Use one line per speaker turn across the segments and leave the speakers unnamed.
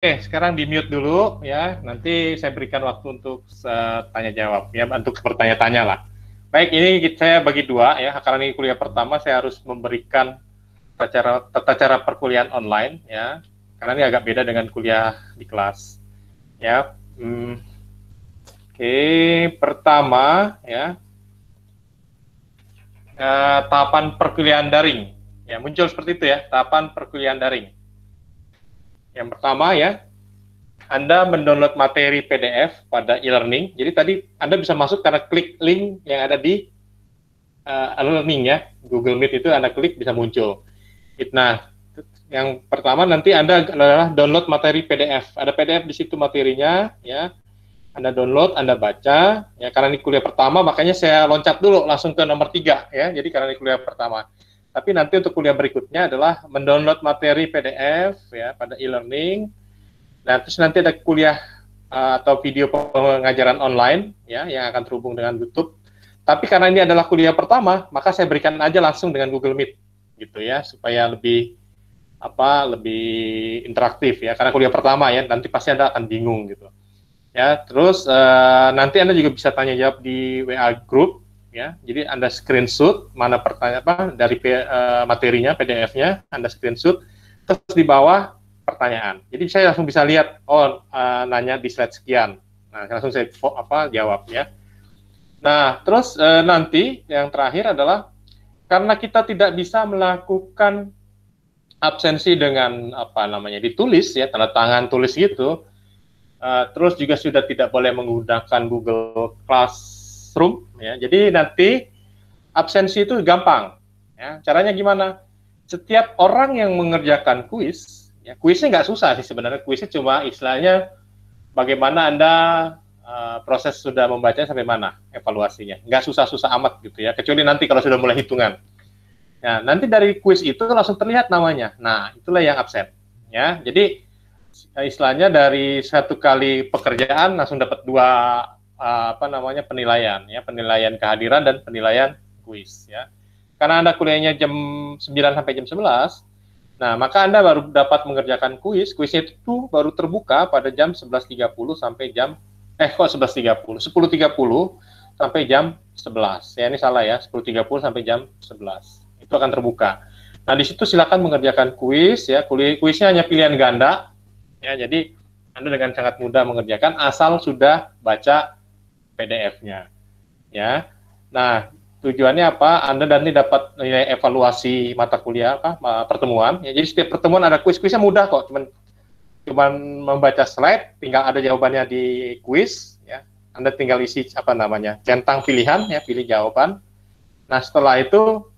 Oke, sekarang di mute dulu ya. Nanti saya berikan waktu untuk tanya jawab ya, untuk bertanya-tanya lah. Baik, ini saya bagi dua ya. Karena ini kuliah pertama, saya harus memberikan tata cara perkuliahan online ya. Karena ini agak beda dengan kuliah di kelas ya. Oke, pertama ya, tahapan perkuliahan daring ya, muncul seperti itu ya, tahapan perkuliahan daring. Yang pertama ya, Anda mendownload materi PDF pada e-learning. Jadi tadi Anda bisa masuk karena klik link yang ada di e-learning ya, Google Meet itu Anda klik bisa muncul. Nah, yang pertama nanti Anda adalah download materi PDF. Ada PDF di situ materinya ya. Anda download, Anda baca ya. Karena ini kuliah pertama, makanya saya loncat dulu langsung ke nomor 3 ya. Jadi karena ini kuliah pertama. Tapi nanti untuk kuliah berikutnya adalah mendownload materi PDF ya pada e-learning. Nah, terus nanti ada kuliah atau video pengajaran online ya yang akan terhubung dengan YouTube. Tapi karena ini adalah kuliah pertama, maka saya berikan aja langsung dengan Google Meet gitu ya, supaya lebih interaktif ya. Karena kuliah pertama ya, nanti pasti Anda akan bingung gitu. Ya, terus nanti Anda juga bisa tanya jawab di WA group ya. Jadi Anda screenshot mana pertanyaan dari materinya PDF-nya, Anda screenshot, terus di bawah pertanyaan. Jadi saya langsung bisa lihat, nanya di slide sekian. Nah, langsung saya jawab ya. Nah, terus nanti yang terakhir adalah karena kita tidak bisa melakukan absensi dengan ditulis ya, tanda tangan tulis gitu. Terus juga sudah tidak boleh menggunakan Google Classroom ya. Jadi nanti absensi itu gampang ya. Caranya gimana? Setiap orang yang mengerjakan kuis ya, kuisnya nggak susah sih sebenarnya, kuisnya cuma istilahnya bagaimana Anda proses sudah membaca sampai mana evaluasinya, nggak susah-susah amat gitu ya, kecuali nanti kalau sudah mulai hitungan. Nah, nanti dari kuis itu langsung terlihat namanya. Nah, itulah yang absen ya. Jadi istilahnya dari satu kali pekerjaan langsung dapat dua penilaian ya, penilaian kehadiran dan penilaian kuis ya. Karena Anda kuliahnya jam 9 sampai jam 11, nah maka Anda baru dapat mengerjakan kuis. Kuisnya itu baru terbuka pada jam 11.30 sampai jam 11.30, 10.30 sampai jam 11. Ya, ini salah ya, 10.30 sampai jam 11. Itu akan terbuka. Nah, di situ silakan mengerjakan kuis ya. Kuisnya hanya pilihan ganda. Ya, jadi Anda dengan sangat mudah mengerjakan asal sudah baca PDF-nya. Ya. Nah, tujuannya apa? Anda nanti dapat nilai evaluasi mata kuliah pertemuan. Ya, jadi setiap pertemuan ada kuisnya mudah kok. Cuman membaca slide, tinggal ada jawabannya di kuis. Ya. Anda tinggal isi centang pilihan ya, pilih jawaban. Nah, setelah itu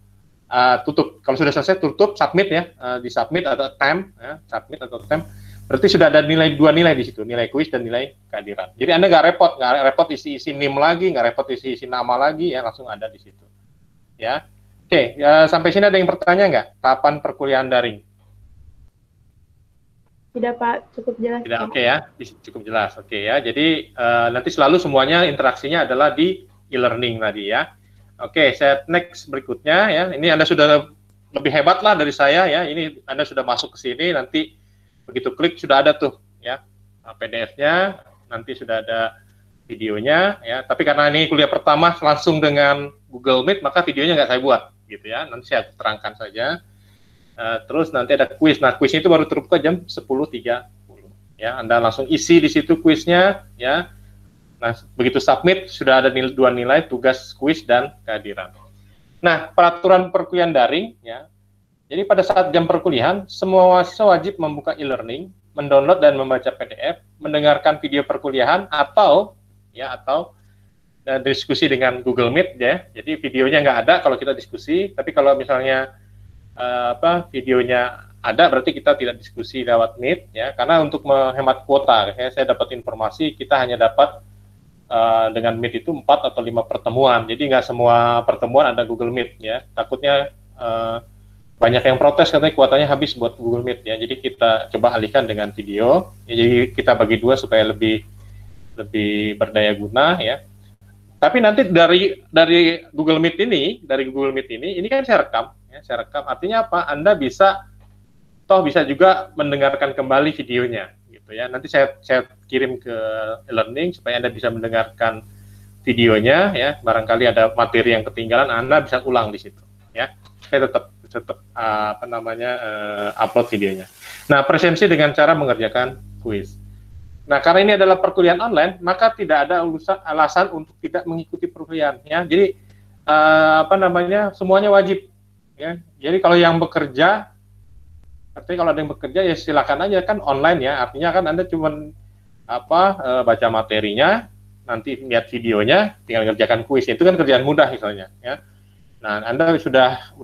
tutup. Kalau sudah selesai tutup, submit ya, di submit atau temp, ya, submit atau temp. Berarti sudah ada dua nilai di situ, nilai kuis dan nilai kehadiran. Jadi Anda nggak repot isi NIM lagi, nggak repot isi nama lagi, ya langsung ada di situ. Ya, oke. Sampai sini ada yang bertanya nggak? Tahapan perkuliahan daring?
Tidak Pak, cukup jelas.
Tidak, oke ya, cukup jelas. Oke ya. Jadi nanti selalu semuanya interaksinya adalah di e-learning tadi ya. Oke, saya next berikutnya ya. Ini Anda sudah lebih hebat lah dari saya ya. Ini Anda sudah masuk ke sini, nanti begitu klik sudah ada tuh ya PDF-nya, nanti sudah ada videonya ya. Tapi karena ini kuliah pertama langsung dengan Google Meet, maka videonya nggak saya buat gitu ya. Nanti saya terangkan saja. Terus nanti ada kuis. Nah, kuisnya itu baru terbuka jam 10.30 ya. Anda langsung isi di situ kuisnya ya. Nah, begitu submit sudah ada dua nilai tugas kuis dan kehadiran. Nah, peraturan perkuliahan daring ya. Jadi pada saat jam perkuliahan, semua mahasiswa wajib membuka e-learning, mendownload dan membaca PDF, mendengarkan video perkuliahan atau diskusi dengan Google Meet ya. Jadi videonya nggak ada kalau kita diskusi, tapi kalau misalnya videonya ada berarti kita tidak diskusi lewat Meet ya. Karena untuk menghemat kuota, ya, saya dapat informasi kita hanya dapat dengan Meet itu 4 atau 5 pertemuan. Jadi nggak semua pertemuan ada Google Meet ya. Takutnya banyak yang protes katanya kuotanya habis buat Google Meet ya. Jadi kita coba alihkan dengan video. Ya, jadi kita bagi dua supaya lebih berdaya guna ya. Tapi nanti dari Google Meet ini, ini kan saya rekam ya, Artinya apa? Anda bisa juga mendengarkan kembali videonya gitu ya. Nanti saya kirim ke e-learning supaya Anda bisa mendengarkan videonya ya. Barangkali ada materi yang ketinggalan, Anda bisa ulang di situ ya. Saya tetap upload videonya. Nah, presensi dengan cara mengerjakan kuis. Nah, karena ini adalah perkuliahan online, maka tidak ada alasan untuk tidak mengikuti perkuliahan ya. Jadi semuanya wajib ya. Jadi kalau yang bekerja, artinya kalau ada yang bekerja ya silakan aja, kan online ya. Artinya kan Anda cuma baca materinya, nanti lihat videonya, tinggal ngerjakan kuis. Itu kan kerjaan mudah misalnya ya. Nah, Anda sudah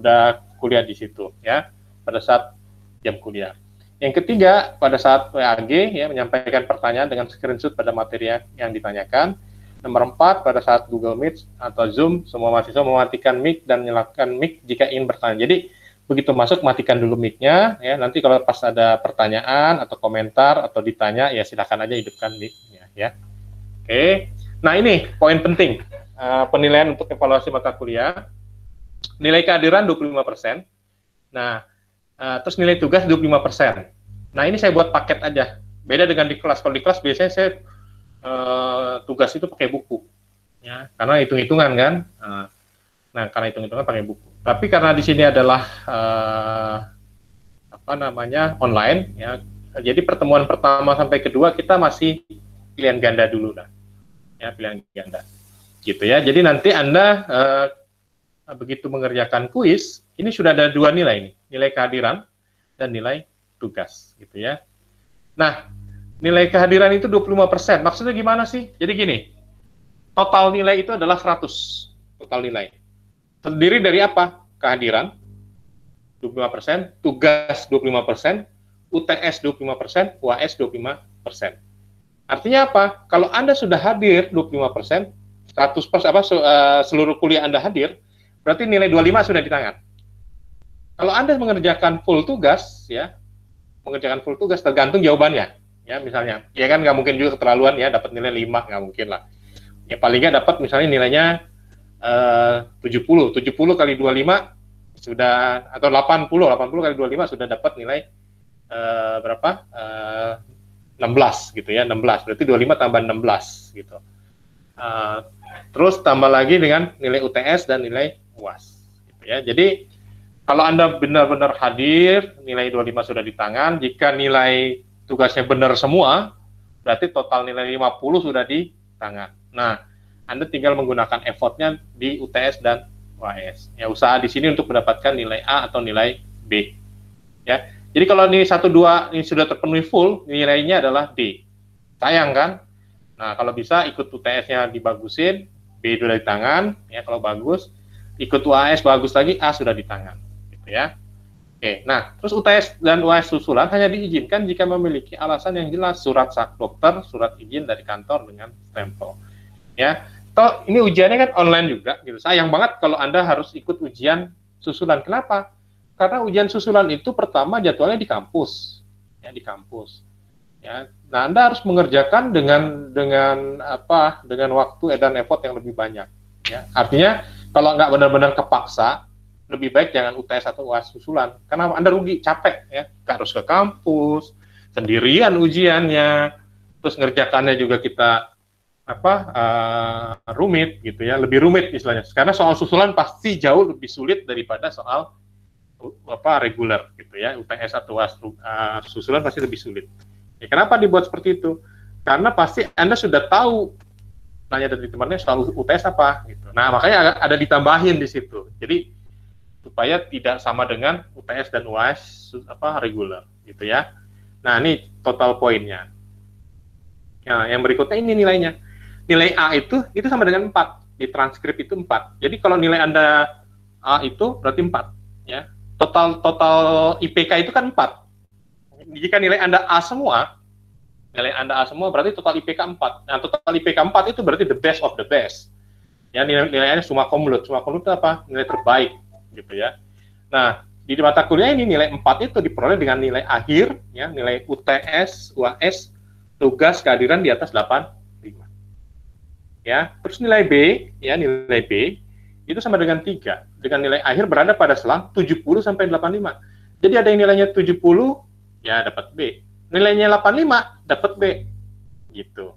kuliah di situ ya pada saat jam kuliah. Yang ketiga, pada saat WAG ya, menyampaikan pertanyaan dengan screenshot pada materi yang ditanyakan. Nomor 4, pada saat Google Meet atau Zoom, semua mahasiswa mematikan mic dan menyalakan mic jika ingin bertanya. Jadi begitu masuk, matikan dulu mic-nya ya. Nanti kalau pas ada pertanyaan atau komentar atau ditanya ya silakan aja hidupkan mic-nya ya. Oke. Nah, ini poin penting penilaian untuk evaluasi mata kuliah. Nilai kehadiran 25%. Nah, terus nilai tugas 25%. Nah, ini saya buat paket aja. Beda dengan di kelas. Kalau di kelas biasanya saya tugas itu pakai buku. Ya, karena hitung-hitungan kan. Nah, karena hitung-hitungan pakai buku. Tapi karena di sini adalah online ya. Jadi pertemuan pertama sampai kedua kita masih pilihan ganda dulu lah. Ya, pilihan ganda. Gitu ya. Jadi nanti Anda begitu mengerjakan kuis, ini sudah ada dua nilai nih, nilai kehadiran dan nilai tugas, gitu ya. Nah, nilai kehadiran itu 25%, maksudnya gimana sih? Jadi gini, total nilai itu adalah 100, total nilai. Terdiri dari apa? Kehadiran, 25%, tugas 25%, UTS 25%, UAS 25%. Artinya apa? Kalau Anda sudah hadir 25%, 100% seluruh kuliah Anda hadir, berarti nilai 25 sudah di tangan. Kalau Anda mengerjakan full tugas, ya, mengerjakan full tugas tergantung jawabannya. Ya, misalnya, ya kan nggak mungkin juga keterlaluan ya, dapat nilai 5, nggak mungkin lah. Ya, paling nggak dapat misalnya nilainya 70 kali 25 sudah, atau 80 kali 25 sudah dapat nilai berapa? 16 gitu ya, 16. Berarti 25 tambah 16 gitu. Terus tambah lagi dengan nilai UTS dan nilai UAS. Gitu ya. Jadi kalau Anda benar-benar hadir, nilai 25 sudah di tangan. Jika nilai tugasnya benar semua, berarti total nilai 50 sudah di tangan. Nah, Anda tinggal menggunakan effortnya di UTS dan UAS. Ya, usaha di sini untuk mendapatkan nilai A atau nilai B. Ya. Jadi kalau ini 1, 2 ini sudah terpenuhi full, nilainya adalah D. Sayang kan? Nah, kalau bisa ikut UTS-nya dibagusin, B sudah di tangan, ya kalau bagus, ikut UAS bagus lagi, A sudah di tangan, gitu ya. Oke, nah, terus UTS dan UAS susulan hanya diizinkan jika memiliki alasan yang jelas, surat sak dokter, surat izin dari kantor dengan stempel. Ya, toh ini ujiannya kan online juga, gitu. Sayang banget kalau Anda harus ikut ujian susulan. Kenapa? Karena ujian susulan itu pertama jadwalnya di kampus, ya di kampus. Ya, nah Anda harus mengerjakan dengan waktu dan effort yang lebih banyak. Ya, artinya kalau nggak benar-benar kepaksa, lebih baik jangan UTS atau UAS susulan, karena Anda rugi, capek ya, harus ke kampus, sendirian ujiannya, terus ngerjakannya juga kita rumit gitu ya, lebih rumit istilahnya. Karena soal susulan pasti jauh lebih sulit daripada soal reguler gitu ya, UTS atau UAS susulan pasti lebih sulit. Ya, kenapa dibuat seperti itu? Karena pasti Anda sudah tahu nanya dari temannya soal UTS apa gitu. Nah, makanya ada ditambahin di situ. Jadi supaya tidak sama dengan UTS dan UAS reguler gitu ya. Nah, ini total poinnya. Nah, yang berikutnya ini nilainya. Nilai A itu sama dengan 4. Di transkrip itu 4. Jadi kalau nilai Anda A itu berarti 4 ya. Total IPK itu kan 4. Jika nilai Anda A semua, berarti total IPK 4. Nah, total IPK 4 itu berarti the best of the best. Ya, nilainya summa cum laude. Summa cum laude itu apa? Nilai terbaik, gitu ya. Nah, di mata kuliah ini nilai 4 itu diperoleh dengan nilai akhir, ya, nilai UTS, UAS, tugas kehadiran di atas 85. Ya, terus nilai B, ya, nilai B itu sama dengan 3. Dengan nilai akhir berada pada selang 70 sampai 85. Jadi ada yang nilainya 70, ya dapat B. nilainya 85 dapat B gitu.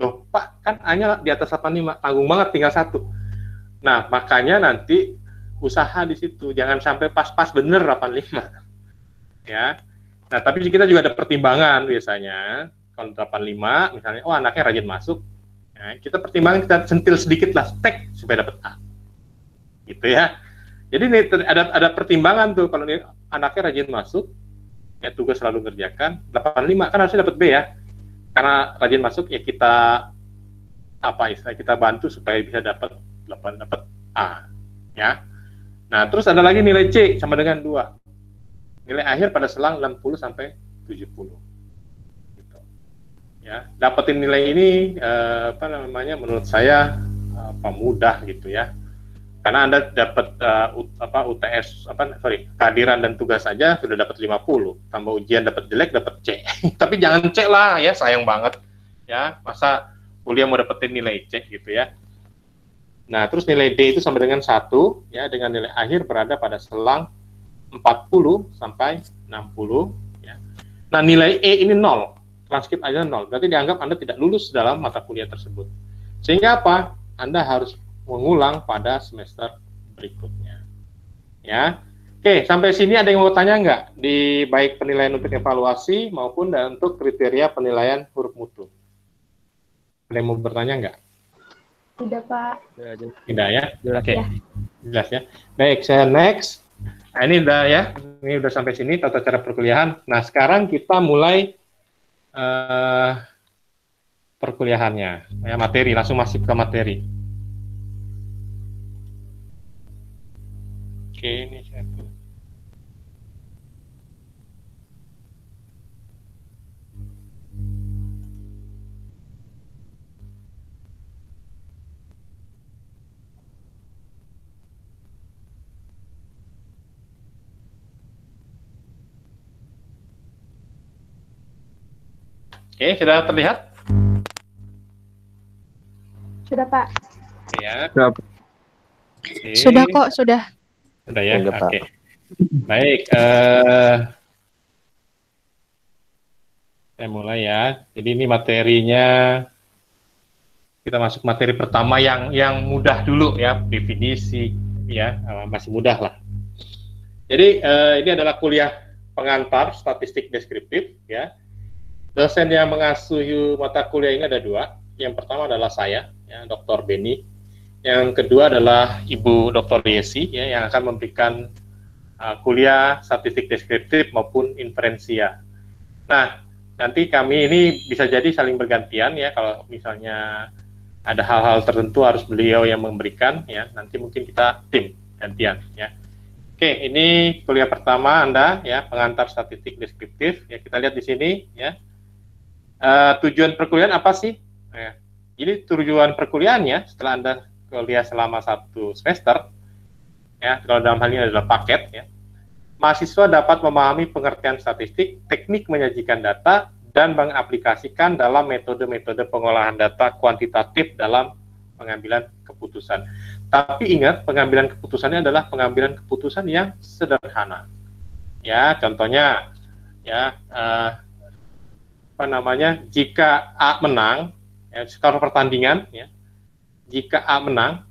Loh Pak, kan A-nya di atas 85, tanggung banget tinggal 1. Nah makanya nanti usaha di situ, jangan sampai pas-pas bener 85 ya. Nah tapi kita juga ada pertimbangan biasanya, kalau 85 misalnya, oh anaknya rajin masuk, nah, kita pertimbangan, kita sentil sedikit lah, stek supaya dapat A gitu ya. Jadi ini ada pertimbangan tuh, kalau ini anaknya rajin masuk, ya tugas selalu ngerjakan, 85 kan harusnya dapat B ya, karena rajin masuk ya kita apa istilah, kita bantu supaya bisa dapat A ya. Nah terus ada lagi nilai C sama dengan 2, nilai akhir pada selang 60 sampai 70 gitu. Ya, dapetin nilai ini apa namanya, menurut saya mudah gitu ya, karena Anda dapat UTS kehadiran dan tugas saja sudah dapat 50, tambah ujian dapat jelek dapat C. Tapi jangan C lah ya, sayang banget ya, masa kuliah mau dapetin nilai C gitu ya. Nah terus nilai D itu sama dengan 1 ya, dengan nilai akhir berada pada selang 40 sampai 60 ya. Nah nilai E ini 0, transkrip aja 0, berarti dianggap Anda tidak lulus dalam mata kuliah tersebut. Sehingga apa? Anda harus mengulang pada semester berikutnya. Ya, oke, sampai sini ada yang mau tanya nggak? Di baik penilaian untuk evaluasi maupun untuk kriteria penilaian huruf mutu. Ada yang mau bertanya nggak?
Tidak, Pak.
Tidak ya? Oke,
Ya.
jelas ya. Baik, saya next. Nah, ini udah ya, ini udah sampai sini tata cara perkuliahan. Nah, sekarang kita mulai perkuliahannya, ya, materi, langsung masuk ke materi. Oke, ini satu. Oke, sudah terlihat?
Sudah, Pak.
Ya.
Oke. Sudah kok, sudah.
Sudah ya, oke. Baik, saya mulai ya. Jadi ini materinya, kita masuk materi pertama yang mudah dulu ya, definisi ya, masih mudah lah. Jadi ini adalah kuliah pengantar statistik deskriptif ya. Dosen yang mengasuh mata kuliah ini ada 2. Yang pertama adalah saya, ya, Dr. Beni. Yang kedua adalah Ibu Dr. Yesi, ya, yang akan memberikan kuliah statistik deskriptif maupun inferensia. Nah, nanti kami ini bisa jadi saling bergantian ya, kalau misalnya ada hal-hal tertentu harus beliau yang memberikan, ya, nanti mungkin kita tim gantian, ya. Oke, ini kuliah pertama Anda, ya, pengantar statistik deskriptif, ya, kita lihat di sini, ya. Tujuan perkuliahan apa sih? Ya, ini tujuan perkuliahannya setelah Anda kuliah selama 1 semester, ya, kalau dalam hal ini adalah paket, ya. Mahasiswa dapat memahami pengertian statistik, teknik menyajikan data, dan mengaplikasikan dalam metode-metode pengolahan data kuantitatif dalam pengambilan keputusan. Tapi ingat, pengambilan keputusannya adalah pengambilan keputusan yang sederhana. Ya, contohnya, ya, jika A menang, ya, skor pertandingan, ya, jika A menang,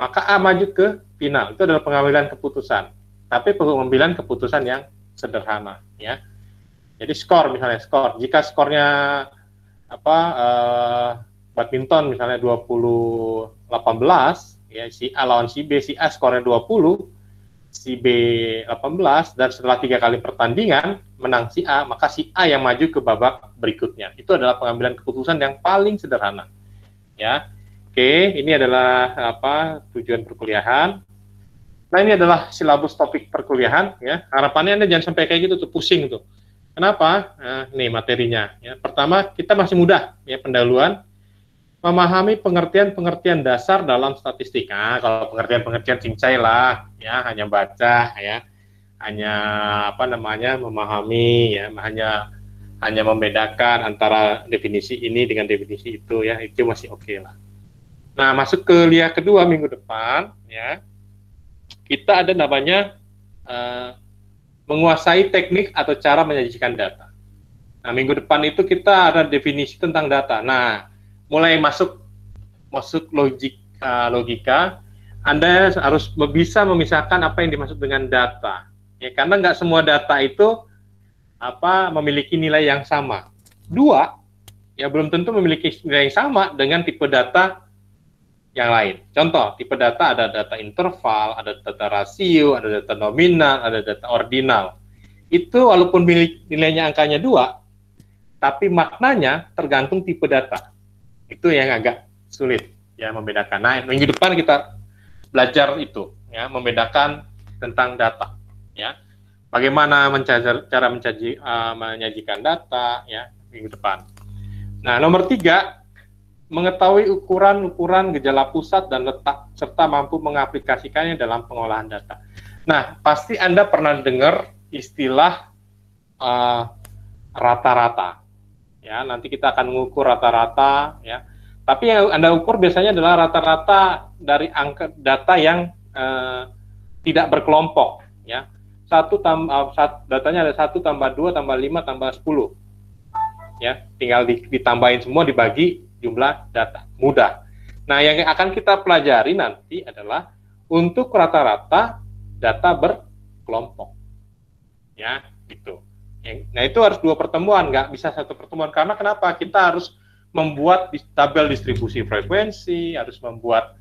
maka A maju ke final. Itu adalah pengambilan keputusan. Tapi pengambilan keputusan yang sederhana, ya. Jadi skor, misalnya skor. Jika skornya badminton misalnya 20-18, ya, si A lawan si B, si A skornya 20, si B 18, dan setelah 3 kali pertandingan menang si A, maka si A yang maju ke babak berikutnya. Itu adalah pengambilan keputusan yang paling sederhana. Ya. Oke, ini adalah tujuan perkuliahan. Nah, ini adalah silabus topik perkuliahan, ya. Harapannya Anda jangan sampai kayak gitu tuh, pusing tuh. Kenapa? Nah, ini materinya, ya. Pertama, kita masih mudah, ya, pendahuluan memahami pengertian-pengertian dasar dalam statistik. Nah, kalau pengertian-pengertian cincai lah, ya, hanya baca, ya, hanya memahami, ya, hanya membedakan antara definisi ini dengan definisi itu, ya, itu masih oke lah. Nah, masuk ke kuliah kedua minggu depan, ya, kita ada namanya menguasai teknik atau cara menyajikan data. Nah, minggu depan itu kita ada definisi tentang data. Nah, mulai masuk logika, Anda harus bisa memisahkan apa yang dimaksud dengan data. Ya, karena nggak semua data itu memiliki nilai yang sama. Dua, ya belum tentu memiliki nilai yang sama dengan tipe data yang lain. Contoh, tipe data ada data interval, ada data rasio, ada data nominal, ada data ordinal. Itu walaupun nilainya angkanya 2, tapi maknanya tergantung tipe data. Itu yang agak sulit ya membedakan. Nah, minggu depan kita belajar itu ya, membedakan tentang data ya. Bagaimana cara menyajikan data ya minggu depan. Nah, nomor 3, mengetahui ukuran gejala pusat dan letak, serta mampu mengaplikasikannya dalam pengolahan data. Nah, pasti Anda pernah dengar istilah rata-rata. Ya, nanti kita akan mengukur rata-rata. Ya, tapi yang Anda ukur biasanya adalah rata-rata dari angka data yang tidak berkelompok. Ya, datanya ada 1 tambah 2 tambah 5 tambah 10. Ya, tinggal ditambahin semua, dibagi jumlah data, mudah. Nah, yang akan kita pelajari nanti adalah untuk rata-rata data berkelompok, ya, gitu. Nah, itu harus 2 pertemuan, nggak bisa 1 pertemuan. Karena kenapa? Kita harus membuat tabel distribusi frekuensi, harus membuat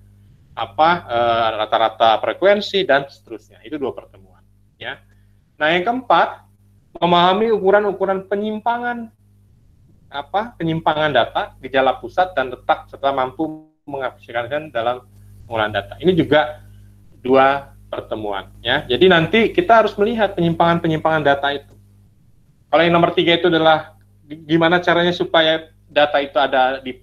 rata-rata frekuensi dan seterusnya. Itu 2 pertemuan, ya. Nah, yang keempat, memahami ukuran-ukuran penyimpangan data, gejala pusat dan letak, serta mampu mengaplikasikan dalam pengolahan data. Ini juga 2 pertemuan ya. Jadi nanti kita harus melihat penyimpangan data itu. Kalau yang nomor 3 itu adalah gimana caranya supaya data itu ada di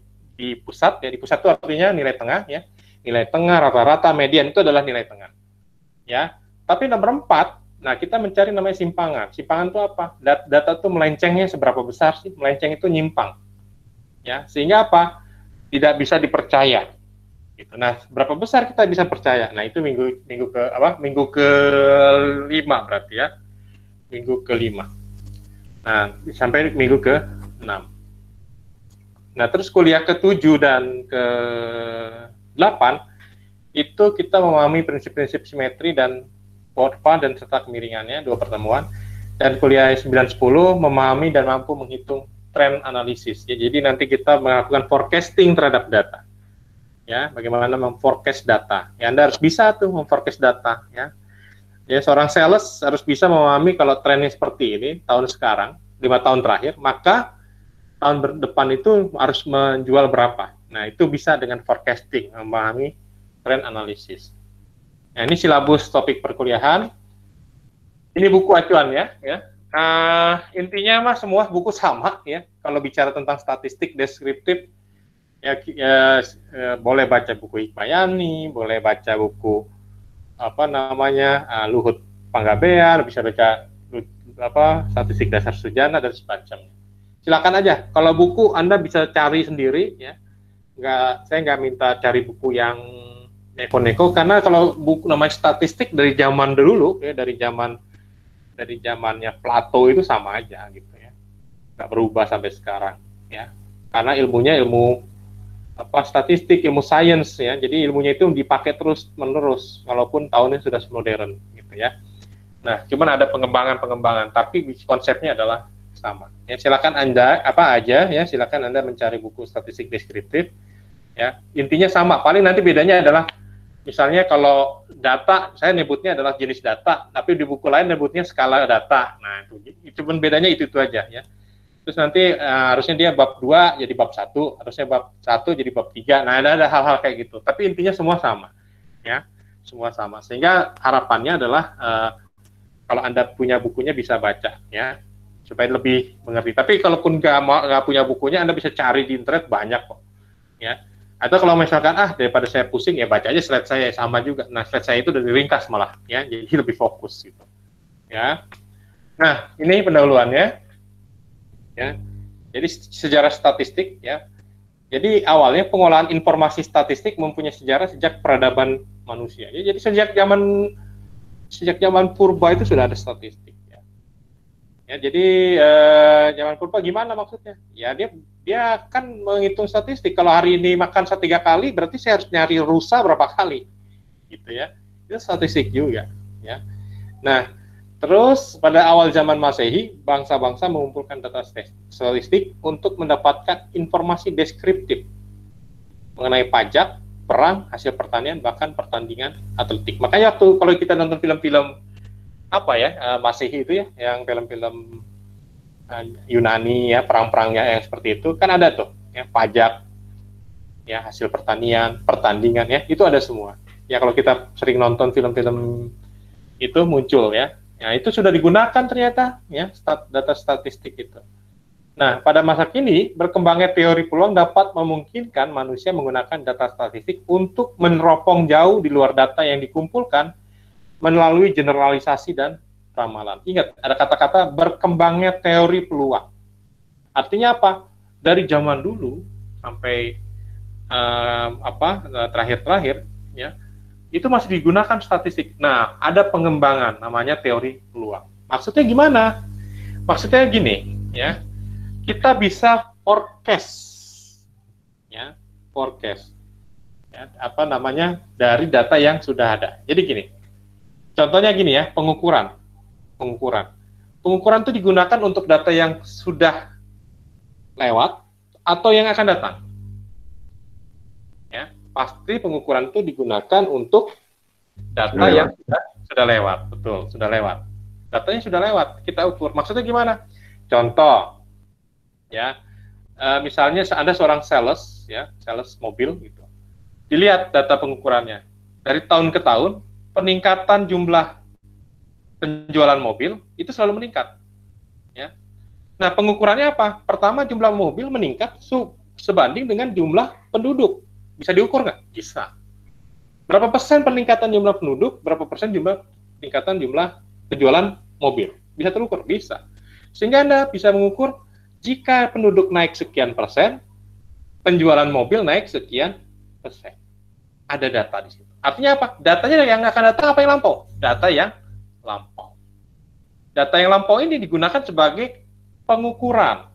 pusat ya. Di pusat itu artinya nilai tengah ya. Nilai tengah, rata-rata, median itu adalah nilai tengah. Ya. Tapi nomor 4, nah, kita mencari namanya simpangan. Simpangan itu apa? Data itu melencengnya seberapa besar sih? Melenceng itu nyimpang. Ya, sehingga apa? Tidak bisa dipercaya. Gitu. Nah, berapa besar kita bisa percaya? Nah, itu minggu ke-5 berarti ya. Minggu ke-5. Nah, sampai minggu ke-6. Nah, terus kuliah ke-7 dan ke-8 itu kita memahami prinsip-prinsip simetri dan Porfa dan serta kemiringannya, 2 pertemuan. Dan kuliah 9-10 memahami dan mampu menghitung trend analisis. Ya, jadi nanti kita melakukan forecasting terhadap data. Ya, bagaimana memforecast data. Ya, Anda harus bisa tuh memforecast data. Ya, seorang sales harus bisa memahami kalau trennya seperti ini tahun sekarang, 5 tahun terakhir, maka tahun depan itu harus menjual berapa. Nah, itu bisa dengan forecasting, memahami trend analisis. Nah, ini silabus topik perkuliahan. Ini buku acuan ya. Intinya mah semua buku sama ya. Kalau bicara tentang statistik deskriptif, boleh baca buku Hikmayani, boleh baca buku Luhut Panggabean, bisa baca statistik dasar Sujana dan sebagainya. Silakan aja. Kalau buku Anda bisa cari sendiri ya. Saya nggak minta cari buku yang neko-neko, karena kalau buku namanya statistik dari zaman dulu ya, dari zamannya Plato itu sama aja gitu ya, nggak berubah sampai sekarang ya, karena ilmunya ilmu statistik, ilmu sains ya, jadi ilmunya itu dipakai terus menerus walaupun tahunnya sudah modern gitu ya. Nah, cuman ada pengembangan, tapi konsepnya adalah sama ya. Silakan Anda silakan Anda mencari buku statistik deskriptif ya, intinya sama, paling nanti bedanya adalah misalnya kalau data, saya nyebutnya adalah jenis data, tapi di buku lain nyebutnya skala data. Nah, itu pun bedanya itu aja ya. Terus nanti harusnya dia bab 2 jadi bab 1, harusnya bab 1 jadi bab 3. Nah, ada hal-hal kayak gitu. Tapi intinya semua sama. Ya, semua sama. Sehingga harapannya adalah kalau Anda punya bukunya bisa baca ya, supaya lebih mengerti. Tapi kalaupun nggak punya bukunya, Anda bisa cari di internet banyak kok. Ya. Atau kalau misalkan daripada saya pusing ya baca aja slide saya, sama juga. Nah, slide saya itu udah diringkas malah ya, jadi lebih fokus gitu. Ya. Nah, ini pendahuluannya. Ya. Jadi sejarah statistik ya. Jadi awalnya pengolahan informasi statistik mempunyai sejarah sejak peradaban manusia. Ya, jadi sejak zaman purba itu sudah ada statistik ya. Ya, jadi zaman purba gimana maksudnya? Ya dia kan menghitung statistik. Kalau hari ini makan 3 kali, berarti saya harus nyari rusa berapa kali, gitu ya. Itu statistik juga. Ya. Nah, terus pada awal zaman Masehi, bangsa-bangsa mengumpulkan data statistik untuk mendapatkan informasi deskriptif mengenai pajak, perang, hasil pertanian, bahkan pertandingan atletik. Makanya waktu kalau kita nonton film-film apa ya Masehi itu ya, yang film-film Yunani ya, perang-perangnya yang seperti itu kan ada tuh ya, pajak ya, hasil pertanian, pertandingan ya, itu ada semua ya. Kalau kita sering nonton film-film itu muncul ya, itu sudah digunakan ternyata ya, data statistik itu. Nah, pada masa kini berkembangnya teori peluang dapat memungkinkan manusia menggunakan data statistik untuk meneropong jauh di luar data yang dikumpulkan melalui generalisasi dan ramalan. Ingat, ada kata-kata berkembangnya teori peluang. Artinya apa? Dari zaman dulu sampai terakhir-terakhir, ya, itu masih digunakan statistik. Nah, ada pengembangan namanya teori peluang. Maksudnya gimana? Maksudnya gini, ya, kita bisa forecast, ya, forecast, ya, dari data yang sudah ada. Jadi gini. Contohnya gini ya, pengukuran. Pengukuran itu digunakan untuk data yang sudah lewat atau yang akan datang. Ya, pasti pengukuran itu digunakan untuk data yang sudah lewat, betul, sudah lewat. Datanya sudah lewat, kita ukur. Maksudnya gimana? Contoh, ya, misalnya Anda seorang sales, ya, sales mobil gitu. Dilihat data pengukurannya dari tahun ke tahun. Peningkatan jumlah penjualan mobil itu selalu meningkat. Ya. Nah, pengukurannya apa? Pertama, jumlah mobil meningkat sebanding dengan jumlah penduduk. Bisa diukur nggak? Bisa. Berapa persen peningkatan jumlah penduduk, berapa persen peningkatan jumlah penjualan mobil? Bisa terukur? Bisa. Sehingga Anda bisa mengukur jika penduduk naik sekian persen, penjualan mobil naik sekian persen. Ada data di situ. Artinya apa? Datanya yang akan datang apa yang lampau? Data yang lampau. Data yang lampau ini digunakan sebagai pengukuran.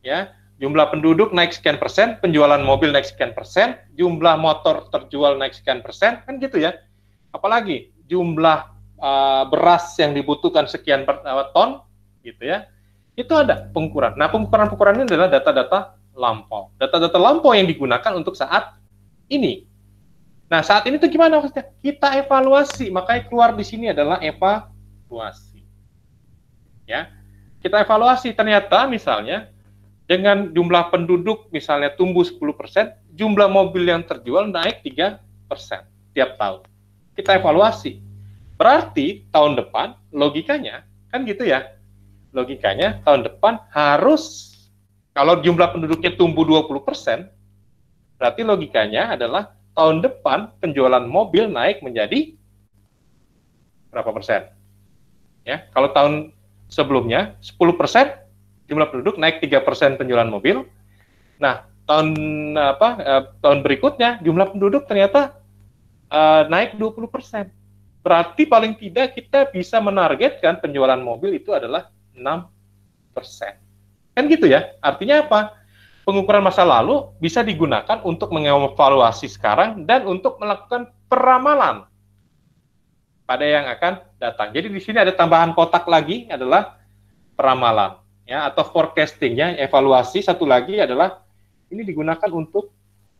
Ya, jumlah penduduk naik sekian persen, penjualan mobil naik sekian persen, jumlah motor terjual naik sekian persen, kan gitu ya. Apalagi jumlah beras yang dibutuhkan sekian ton, gitu ya. Itu ada pengukuran. Nah, pengukuran ini adalah data-data lampau. Data-data lampau yang digunakan untuk saat ini. Nah, saat ini tuh gimana maksudnya? Kita evaluasi, makanya keluar di sini adalah evaluasi. Ya, kita evaluasi, ternyata misalnya dengan jumlah penduduk misalnya tumbuh 10%, jumlah mobil yang terjual naik 3% tiap tahun. Kita evaluasi. Berarti tahun depan logikanya kan gitu ya. Logikanya tahun depan harus, kalau jumlah penduduknya tumbuh 20%, berarti logikanya adalah tahun depan penjualan mobil naik menjadi berapa persen? Ya, kalau tahun sebelumnya 10% jumlah penduduk, naik 3% penjualan mobil. Nah, tahun berikutnya jumlah penduduk ternyata naik 20%. Berarti paling tidak kita bisa menargetkan penjualan mobil itu adalah 6%. Kan gitu ya? Artinya apa? Pengukuran masa lalu bisa digunakan untuk mengevaluasi sekarang dan untuk melakukan peramalan pada yang akan datang. Jadi di sini ada tambahan kotak lagi adalah peramalan, ya, atau forecasting-nya, evaluasi. Satu lagi adalah ini digunakan untuk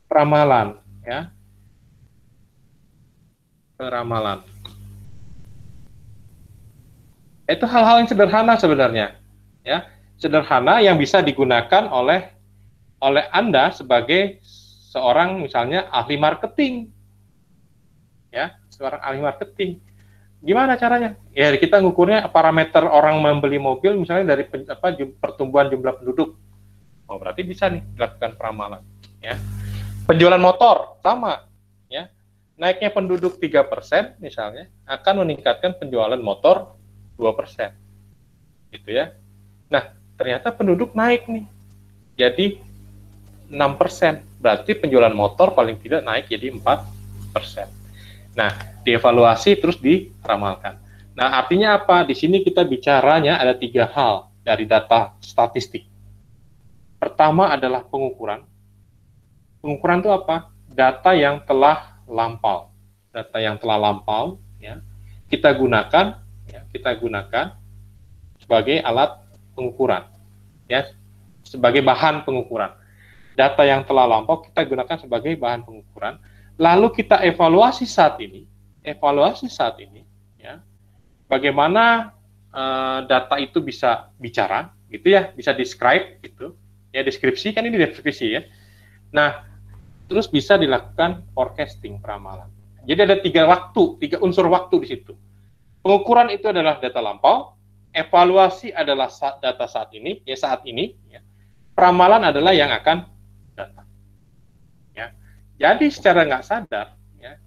peramalan, ya, peramalan. Itu hal-hal yang sederhana sebenarnya, ya, sederhana yang bisa digunakan oleh Anda sebagai seorang misalnya ahli marketing, ya, seorang ahli marketing. Gimana caranya? Ya, kita ngukurnya parameter orang membeli mobil misalnya dari pertumbuhan jumlah penduduk. Oh, berarti bisa nih dilakukan peramalan, ya. Penjualan motor sama, ya. Naiknya penduduk 3% misalnya akan meningkatkan penjualan motor 2%. Gitu ya. Nah, ternyata penduduk naik nih. Jadi 6%, berarti penjualan motor paling tidak naik jadi 4%. Nah, dievaluasi terus diramalkan. Nah, artinya apa? Di sini kita bicaranya ada 3 hal dari data statistik. Pertama adalah pengukuran. Pengukuran itu apa? Data yang telah lampau. Data yang telah lampau, ya, kita gunakan, sebagai alat pengukuran, ya, sebagai bahan pengukuran. Data yang telah lampau kita gunakan sebagai bahan pengukuran. Lalu kita evaluasi saat ini, ya, bagaimana data itu bisa bicara, gitu ya, bisa describe, gitu, ya, deskripsi kan ini deskripsi ya. Nah, terus bisa dilakukan forecasting, peramalan. Jadi ada 3 unsur waktu di situ. Pengukuran itu adalah data lampau, evaluasi adalah data saat ini, ya. Peramalan adalah yang akan datang. Ya. Jadi secara nggak sadar, ya,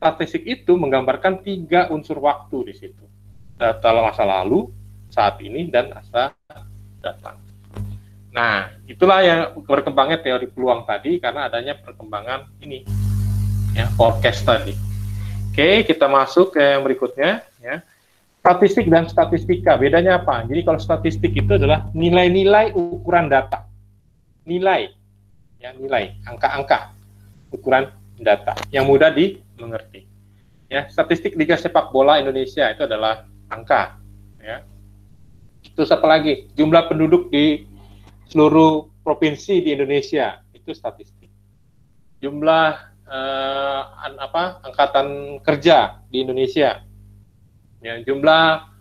statistik itu menggambarkan 3 unsur waktu di situ. Data masa lalu, saat ini, dan masa datang. Nah, itulah yang berkembangnya teori peluang tadi, karena adanya perkembangan ini, ya, forecast tadi. Oke, kita masuk ke yang berikutnya, ya. Statistik dan statistika, bedanya apa? Jadi kalau statistik itu adalah nilai-nilai ukuran data. Nilai, ya, nilai, angka-angka, ukuran data, yang mudah dimengerti. Ya, statistik Liga Sepak Bola Indonesia itu adalah angka, ya. Terus apa lagi? Jumlah penduduk di seluruh provinsi di Indonesia itu statistik. Jumlah angkatan kerja di Indonesia, ya, jumlah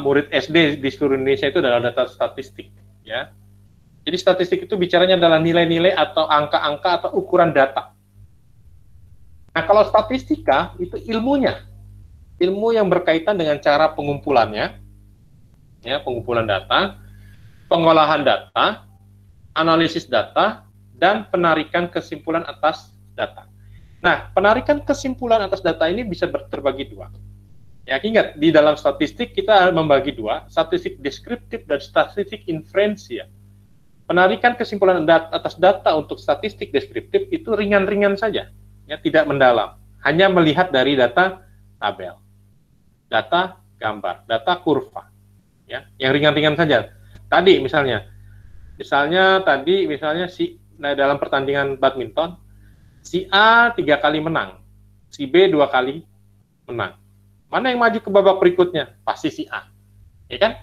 murid SD di seluruh Indonesia itu adalah data statistik, ya. Jadi statistik itu bicaranya adalah nilai-nilai atau angka-angka atau ukuran data. Nah, kalau statistika itu ilmunya, ilmu yang berkaitan dengan cara pengumpulannya, ya, pengumpulan data, pengolahan data, analisis data, dan penarikan kesimpulan atas data. Nah, penarikan kesimpulan atas data ini bisa terbagi 2. Ya, ingat, di dalam statistik kita membagi 2, statistik deskriptif dan statistik inferensial. Penarikan kesimpulan atas data untuk statistik deskriptif itu ringan-ringan saja, ya, tidak mendalam, hanya melihat dari data tabel, data gambar, data kurva, ya, yang ringan-ringan saja. Tadi misalnya dalam pertandingan badminton, si A 3 kali menang, si B 2 kali menang. Mana yang maju ke babak berikutnya? Pasti si A, ya kan?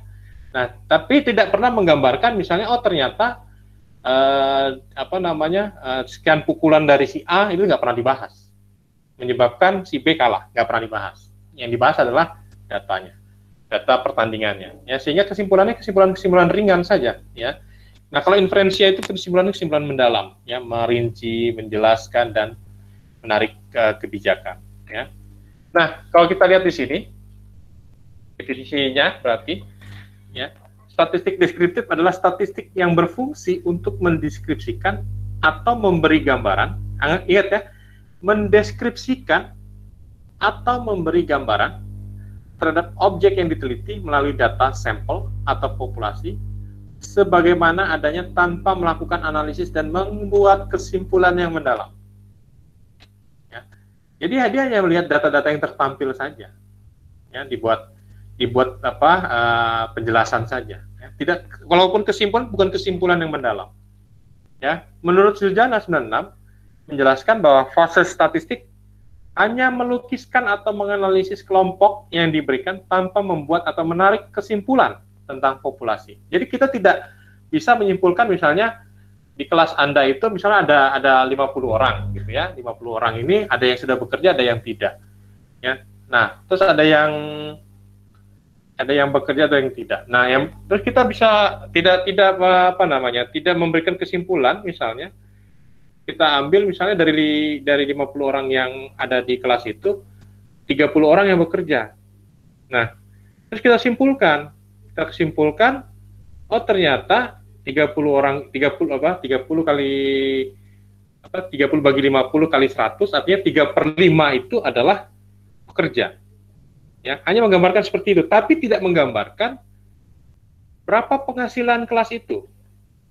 Nah, tapi tidak pernah menggambarkan misalnya, oh ternyata sekian pukulan dari si A itu nggak pernah dibahas, menyebabkan si B kalah, nggak pernah dibahas. Yang dibahas adalah datanya, data pertandingannya, ya, sehingga kesimpulan ringan saja, ya. Nah, kalau inferensia itu kesimpulan mendalam, ya, merinci, menjelaskan, dan menarik kebijakan, ya. Nah, kalau kita lihat di sini, definisinya berarti, ya, statistik deskriptif adalah statistik yang berfungsi untuk mendeskripsikan atau memberi gambaran. Ingat ya, mendeskripsikan atau memberi gambaran terhadap objek yang diteliti melalui data sampel atau populasi, sebagaimana adanya tanpa melakukan analisis dan membuat kesimpulan yang mendalam. Ya. Jadi dia hanya melihat data-data yang tertampil saja, ya, dibuat penjelasan saja. Ya. Tidak, walaupun kesimpulan bukan kesimpulan yang mendalam. Ya, menurut Suljana 96 menjelaskan bahwa fase statistik hanya melukiskan atau menganalisis kelompok yang diberikan tanpa membuat atau menarik kesimpulan tentang populasi. Jadi kita tidak bisa menyimpulkan misalnya di kelas Anda itu misalnya ada 50 orang gitu ya. 50 orang ini ada yang sudah bekerja, ada yang tidak. Ya. Nah, terus ada yang bekerja, ada yang tidak. Nah, terus kita bisa tidak memberikan kesimpulan misalnya. Kita ambil misalnya dari 50 orang yang ada di kelas itu 30 orang yang bekerja. Nah, terus kita kesimpulkan, oh ternyata 30 bagi 50 kali 100 artinya 3/5 itu adalah pekerja. Ya, hanya menggambarkan seperti itu, tapi tidak menggambarkan berapa penghasilan kelas itu.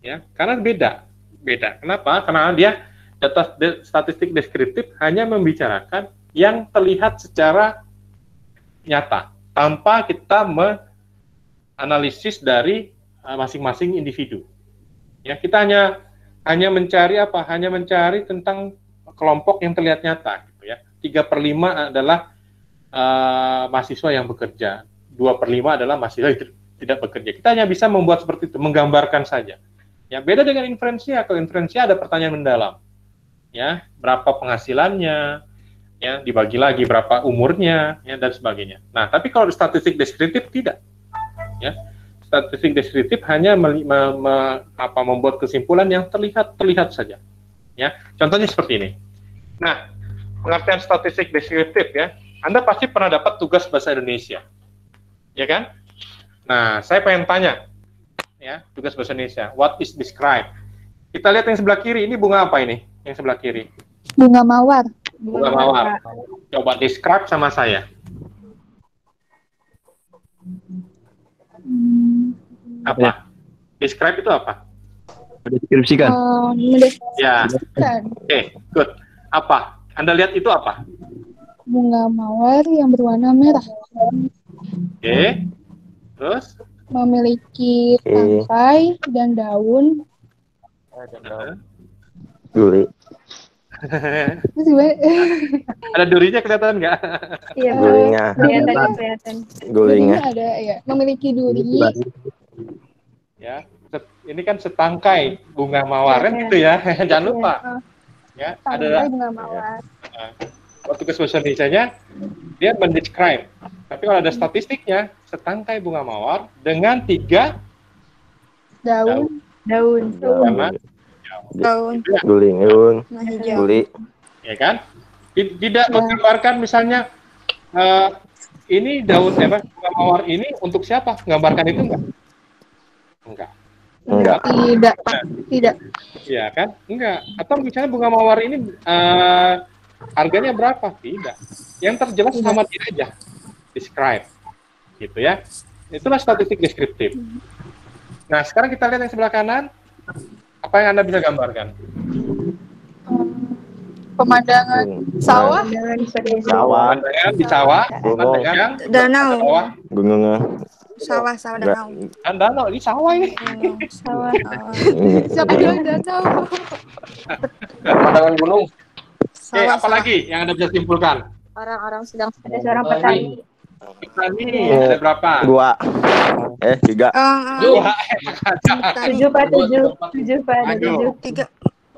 Ya, karena beda. Kenapa? Karena dia data statistik deskriptif hanya membicarakan yang terlihat secara nyata, tanpa kita menganalisis dari masing-masing individu. Ya, kita hanya mencari apa? Hanya mencari tentang kelompok yang terlihat nyata, gitu ya. 3/5 adalah mahasiswa yang bekerja, 2/5 adalah mahasiswa yang tidak bekerja. Kita hanya bisa membuat seperti itu, menggambarkan saja. Ya, beda dengan inferensia. Kalau inferensia ada pertanyaan mendalam. Ya, berapa penghasilannya? Ya, dibagi lagi berapa umurnya, ya, dan sebagainya. Nah, tapi kalau statistik deskriptif tidak. Ya, statistik deskriptif hanya membuat kesimpulan yang terlihat saja. Ya, contohnya seperti ini. Nah, pengertian statistik deskriptif ya, Anda pasti pernah dapat tugas bahasa Indonesia, ya kan? Nah, saya pengen tanya, ya, tugas bahasa Indonesia, what is describe? Kita lihat yang sebelah kiri, ini bunga apa ini? Yang sebelah kiri.
Bunga mawar.
Bunga mawar. Coba describe sama saya. Apa? Describe itu apa?
Deskripsikan.
Ya.
Mendeskripsikan.
Oke, good. Apa? Anda lihat itu apa?
Bunga mawar yang berwarna merah.
Oke. Terus?
Memiliki tangkai dan daun.
Duri.
Terus gimana?
Ada durinya kelihatan nggak?
Iya.
Durinya.
Kelihatan.
Durinya.
Durinya ada ya. Memiliki duri.
Ya. Ini kan setangkai bunga mawar kan gitu ya. Jangan lupa. Ya,
Tangkai
ada
bunga mawar.
kalau tugas bahasa Indonesianya dia mendescribe. Tapi kalau ada statistiknya, setangkai bunga mawar dengan 3
Daun.
sama
Daun.
Gulingun.
Hijau.
Guli.
ya kan? Tidak menggambarkan misalnya ini daun bunga mawar ini untuk siapa? Menggambarkan itu enggak? Enggak. Tidak. Iya kan? Enggak. Atau misalnya bunga mawar ini harganya berapa? Tidak. Yang terjelas sama dia aja. Describe. Gitu ya. Itulah statistik deskriptif. Nah, sekarang kita lihat yang sebelah kanan. Apa yang Anda bisa gambarkan?
Pemandangan sawah.
Sawah.
Pemandangan di sawah, pemandangan
Danau.
sawah.
Gunungnya.
Sawah danau.
Dan danau, ini sawah ini.
Sawah.
Siapa bilang danau?
Pemandangan gunung. Oke,
Sawah.
apa lagi yang Anda bisa simpulkan?
Orang-orang sedang
Ada seorang petani.
Petani ada berapa?
2. 3.
Dua.
7 Pak, 7 Pak, ada
Aduh.
7.
3.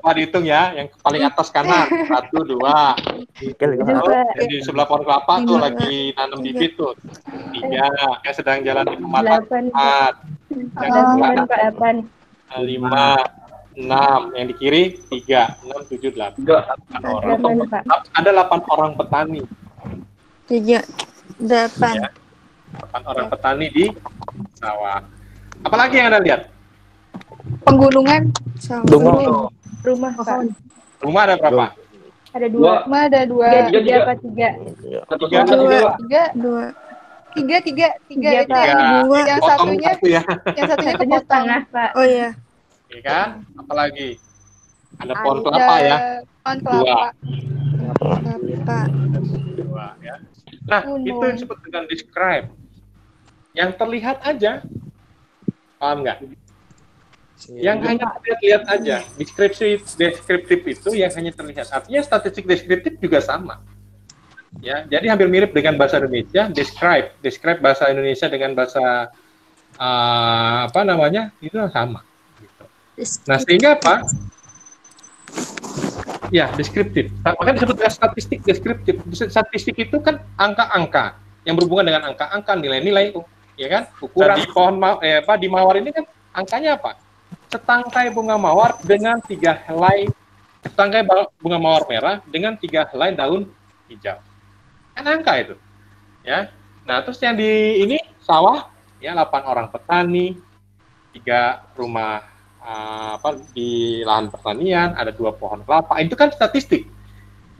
Coba dihitung ya, yang paling atas kanan. 1, 2. Yang di sebelah pohon kelapa tuh lagi nanam bibit tuh. 3. Yang sedang jalan di pematang 4. Yang sebelah
8.
5, 6. Yang di kiri 3, 6, 7, 8. 8 orang. Ada 8 orang petani.
3. 8.
Ya. 8 orang petani di sawah. Apalagi yang Anda lihat?
Penggunungan.
Sawah.
Rumah Pak.
Rumah ada berapa?
Ada 2. Rumah ada 2. 3 apa 3?
2.
3 itu
Dua.
yang
Potong
satunya
satu ya.
yang satunya kepotong.
Pak.
Oh iya.
Iya kan? Apalagi? Ada pohon kelapa ya.
Pohon kelapa.
Pak.
2 ya. Nah,
Gunung.
itu yang disebut dengan describe. Yang terlihat aja. Paham nggak? Yang hanya terlihat aja. Deskriptif itu yang hanya terlihat. Artinya statistik deskriptif juga sama. Ya, jadi hampir mirip dengan bahasa Indonesia. Describe bahasa Indonesia dengan bahasa itu sama. Gitu. Nah, sehingga apa? Ya, deskriptif. Makanya disebut dengan statistik deskriptif. Statistik itu kan angka-angka yang berhubungan dengan angka-angka, nilai-nilai, ya kan? Ukuran di pohon di mawar ini kan angkanya apa? Setangkai bunga mawar dengan 3 helai, setangkai bunga mawar merah dengan 3 helai daun hijau. Kan angka itu. Ya. Nah, terus yang di ini sawah, ya 8 orang petani, 3 rumah di lahan pertanian, ada 2 pohon kelapa. Itu kan statistik.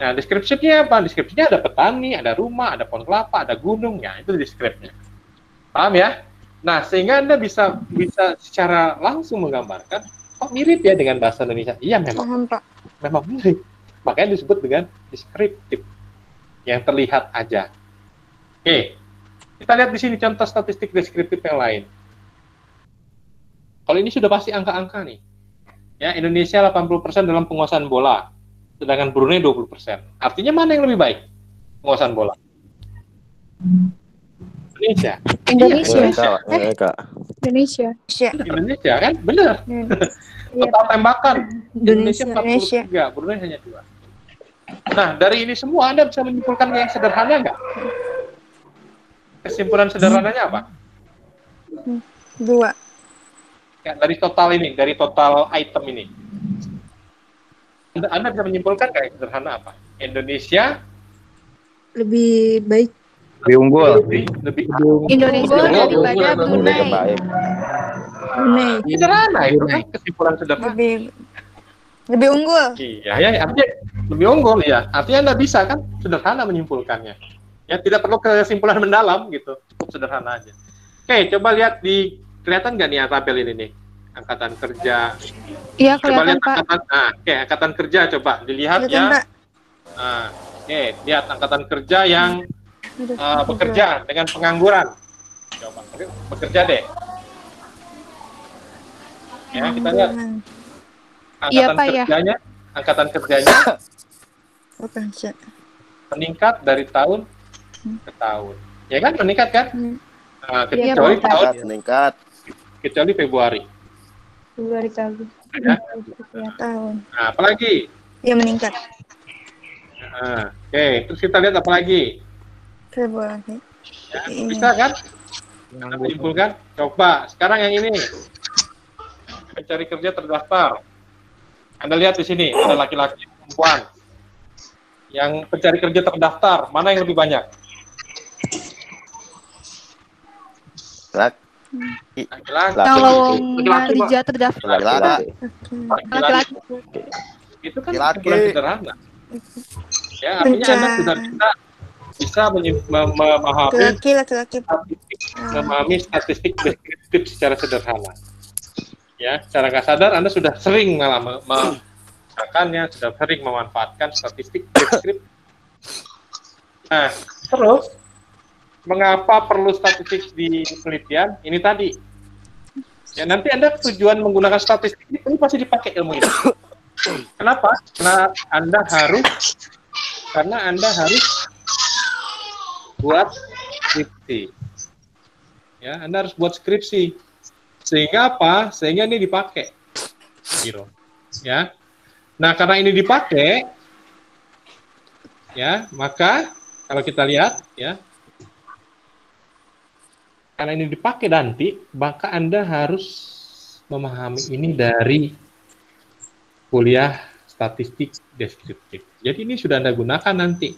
Nah, deskripsinya apa? Deskripsinya ada petani, ada rumah, ada pohon kelapa, ada gunung, ya itu deskripsinya. Paham ya? Nah, sehingga Anda bisa secara langsung menggambarkan, mirip ya dengan bahasa Indonesia. Iya, memang.
Paham, Pak.
Memang mirip. Makanya disebut dengan deskriptif. Yang terlihat aja. Oke. Kita lihat di sini contoh statistik deskriptif yang lain. Kalau ini sudah pasti angka-angka nih. Ya, Indonesia 80% dalam penguasaan bola, sedangkan Brunei 20%. Artinya mana yang lebih baik penguasaan bola? Indonesia.
Indonesia.
Mereka.
Indonesia.
Indonesia kan? Benar.
Iya,
Total tembakan Indonesia
Indonesia.
43, Brunei hanya 2. Nah, dari ini semua Anda bisa menyimpulkan yang sederhana nggak? Kesimpulan sederhananya apa?
2.
Ya, dari total ini, dari total item ini. Anda bisa menyimpulkan nggak yang sederhana apa? Indonesia
Lebih baik.
Lebih unggul.
lebih
Indonesia daripada Brunei.
Baik.
Brunei.
sederhana itu kan kesimpulan sederhana.
Lebih unggul.
Iya, ya, artinya lebih unggul ya. Artinya Anda bisa kan sederhana menyimpulkannya. Ya, tidak perlu kesimpulan mendalam gitu, cukup sederhana aja. Oke, coba lihat kelihatan nggak nih tabel ini nih, angkatan kerja.
Iya,
Coba
kelihatan,
lihat
Pak.
angkatan kerja coba dilihat
Kelihatan,
ya.
Pak.
Lihat angkatan kerja yang bekerja dengan pengangguran. Coba bekerja deh. Ya, kita lihat
Iya,
angkatan
Pak, ya.
kerjanya, angkatan kerjanya
Bekerja.
meningkat dari tahun ke tahun. Ya kan meningkat kan? Nah,
Iya,
kecuali
Pak.
tahun
Meningkat.
kecuali Februari.
Februari tahun.
Ya.
Tahun.
Nah, apalagi?
Ya meningkat.
Oke, terus kita lihat apa lagi?
Februari.
Ya, bisa kan? Anda menyimpulkan? Coba, sekarang yang ini. Pencari kerja terdaftar. Anda lihat di sini, ada laki-laki, perempuan. Yang pencari kerja terdaftar, mana yang lebih banyak?
Laki.
Laki-laki.
Yang lowongan
Laki-laki, Pak.
kerja terdaftar.
Laki-laki.
Laki-laki.
Itu kan
Laki-laki.
kesimpulan sederhana. Ya, artinya Anda sudah bisa memahami
Laki-laki.
statistik, memahami statistik deskriptif secara sederhana. Ya, secara nggak sadar Anda sudah sering malah menggunakannya, sudah sering memanfaatkan statistik deskriptif. Nah, terus mengapa perlu statistik di penelitian? Ini tadi. Ya, nanti Anda tujuan menggunakan statistik ini pasti dipakai ilmu ini. Kenapa? Karena Anda harus buat skripsi. Ya, Anda harus buat skripsi. Sehingga apa? Sehingga ini dipakai. Gitu. Ya. Nah, karena ini dipakai, ya, maka kalau kita lihat, ya, karena ini dipakai nanti, maka Anda harus memahami ini dari kuliah statistik deskriptif. Jadi ini sudah Anda gunakan nanti.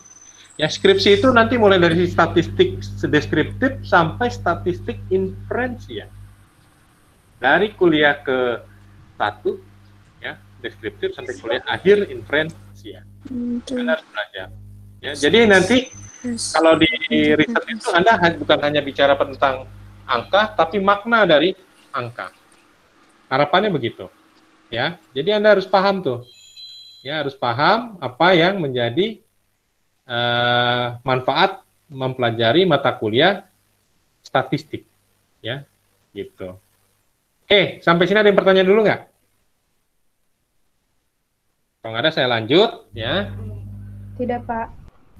Ya, skripsi itu nanti mulai dari statistik deskriptif sampai statistik inferensial. Dari kuliah ke-1, ya, deskriptif sampai kuliah akhir inferensial. Anda harus belajar. Ya, jadi nanti kalau di riset itu Anda bukan hanya bicara tentang angka, tapi makna dari angka. Harapannya begitu. Ya, jadi Anda harus paham tuh. Ya, harus paham apa yang menjadi manfaat mempelajari mata kuliah statistik. Ya, gitu. Oke, sampai sini ada yang pertanyaan dulu nggak? Kalau nggak ada saya lanjut, ya.
Tidak, Pak.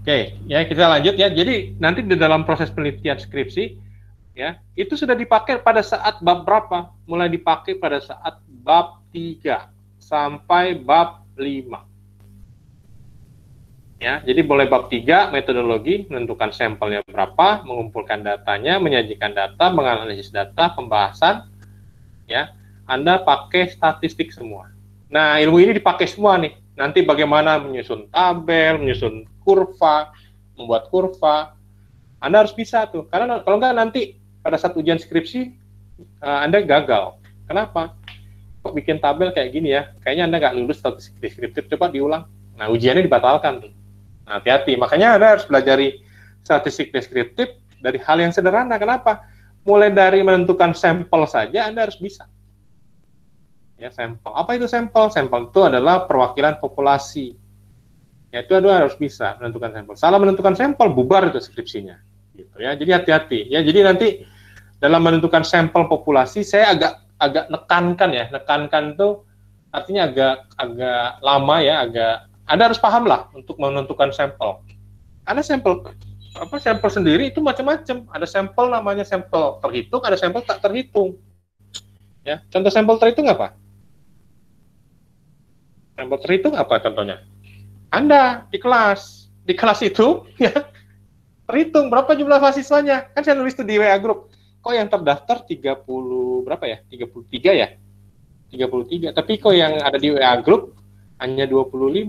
Oke, ya kita lanjut ya. Jadi nanti di dalam proses penelitian skripsi, ya, itu sudah dipakai pada saat bab berapa? Mulai dipakai pada saat bab 3 sampai bab 5. Ya, jadi mulai bab 3 metodologi, menentukan sampelnya berapa, mengumpulkan datanya, menyajikan data, menganalisis data, pembahasan, ya. Anda pakai statistik semua. Nah, ilmu ini dipakai semua nih. Nanti bagaimana menyusun tabel, menyusun kurva, membuat kurva. Anda harus bisa tuh. Karena kalau nggak nanti pada saat ujian skripsi, Anda gagal. Kenapa? Kok bikin tabel kayak gini ya? Kayaknya Anda nggak lulus statistik deskriptif. Coba diulang. Nah, ujiannya dibatalkan tuh. Nah, hati-hati. Makanya Anda harus pelajari statistik deskriptif dari hal yang sederhana. Kenapa? Mulai dari menentukan sampel saja Anda harus bisa. Ya, sampel. Apa itu sampel? Sampel itu adalah perwakilan populasi. Ya, itu Anda harus bisa menentukan sampel. Salah menentukan sampel, bubar itu skripsinya. gitu ya. Jadi hati-hati ya. Jadi nanti dalam menentukan sampel populasi saya agak nekankan tuh artinya agak lama ya, Anda harus paham lah untuk menentukan sampel. Ada sampel sendiri itu macam-macam. Ada sampel namanya sampel terhitung, ada sampel tak terhitung. Ya, contoh sampel terhitung apa? Sampel terhitung apa contohnya? Anda di kelas itu ya terhitung berapa jumlah mahasiswanya. Kan saya nulis itu di WA group. Kok yang terdaftar 30 berapa ya? 33 ya? 33. Tapi kok yang ada di WA group hanya 25.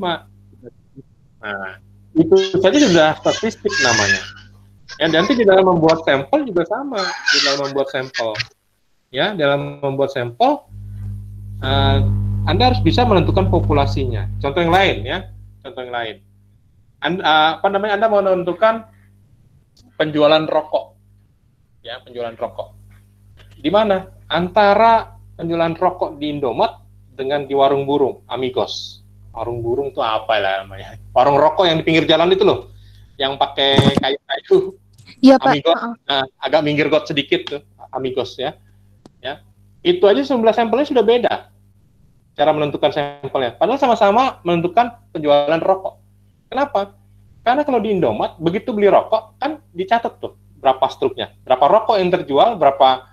Nah, itu saja sudah statistik namanya. Ya, nanti di dalam membuat sampel juga sama. Di dalam membuat sampel. Ya, dalam membuat sampel Anda harus bisa menentukan populasinya. Contoh yang lain ya. Contoh yang lain. Anda mau menentukan penjualan rokok. Ya, penjualan rokok. Di mana? Antara penjualan rokok di Indomaret dengan di warung burung, Amigos. Warung burung itu apa lah namanya? Warung rokok yang di pinggir jalan itu loh, yang pakai kayu-kayu.
Iya, Pak.
Amigos. Nah, agak minggir got sedikit tuh, Amigos ya. Ya. Itu aja jumlah sampelnya sudah beda. Cara menentukan sampelnya. Padahal sama-sama menentukan penjualan rokok. Kenapa? Karena kalau di Indomaret, begitu beli rokok, kan dicatat tuh berapa struknya, berapa rokok yang terjual, berapa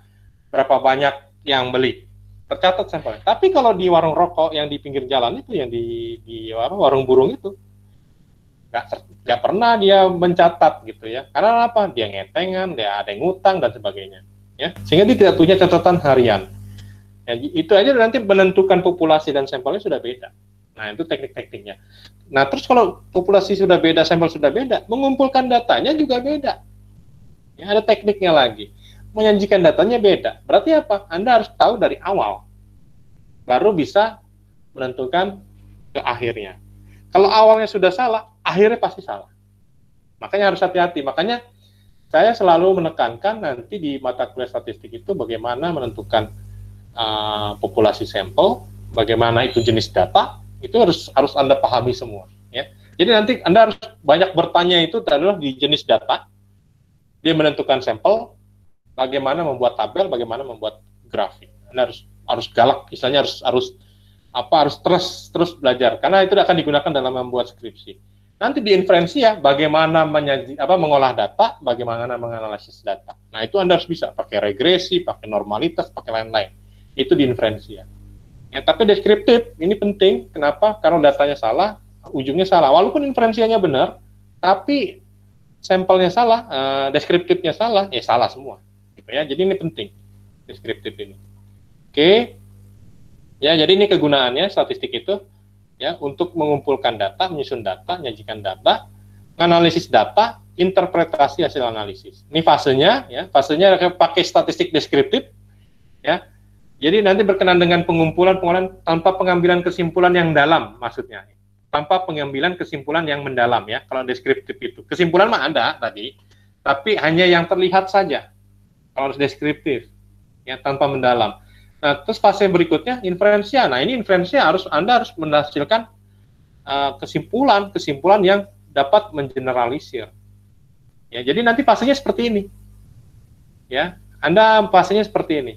banyak yang beli, tercatat sampelnya. Tapi kalau di warung rokok yang di pinggir jalan itu, yang di warung burung itu, nggak pernah dia mencatat gitu ya. Karena apa? Dia ngetengan, dia ada yang ngutang dan sebagainya. Ya, sehingga dia tidak punya catatan harian. Ya, itu aja nanti menentukan populasi dan sampelnya sudah beda. Nah, itu teknik-tekniknya. Nah, terus kalau populasi sudah beda, sampel sudah beda, mengumpulkan datanya juga beda. Ya, ada tekniknya lagi. Menyajikan datanya beda. Berarti apa? Anda harus tahu dari awal. Baru bisa menentukan ke akhirnya. Kalau awalnya sudah salah, akhirnya pasti salah. Makanya harus hati-hati. Makanya saya selalu menekankan nanti di mata kuliah statistik itu bagaimana menentukan populasi sampel, bagaimana itu jenis data, itu harus Anda pahami semua. Ya. Jadi nanti Anda harus banyak bertanya itu adalah di jenis data, dia menentukan sampel, bagaimana membuat tabel, bagaimana membuat grafik. Anda harus galak, misalnya harus terus belajar, karena itu akan digunakan dalam membuat skripsi. Nanti di inferensi ya, bagaimana mengolah data, bagaimana menganalisis data. Nah, itu Anda harus bisa pakai regresi, pakai normalitas, pakai lain-lain. Itu di inferensi ya. Ya, tapi deskriptif ini penting. Kenapa? Karena datanya salah, ujungnya salah. Walaupun inferensinya benar, tapi sampelnya salah, deskriptifnya salah, ya salah semua. Gitu ya. Jadi ini penting, deskriptif ini. Oke. Ya, jadi ini kegunaannya statistik itu ya untuk mengumpulkan data, menyusun data, menyajikan data, analisis data, interpretasi hasil analisis. Ini fasenya ya, fasenya pakai statistik deskriptif ya. Jadi nanti berkenaan dengan pengumpulan tanpa pengambilan kesimpulan yang dalam, maksudnya. Tanpa pengambilan kesimpulan yang mendalam ya. Kalau deskriptif itu. Kesimpulan mah ada tadi, tapi hanya yang terlihat saja. Kalau harus deskriptif, ya tanpa mendalam. Nah, terus fase berikutnya inferensia. Nah, ini inferensia Anda harus menghasilkan kesimpulan yang dapat mengeneralisir. Ya, jadi nanti fasenya seperti ini. Ya, Anda fasenya seperti ini.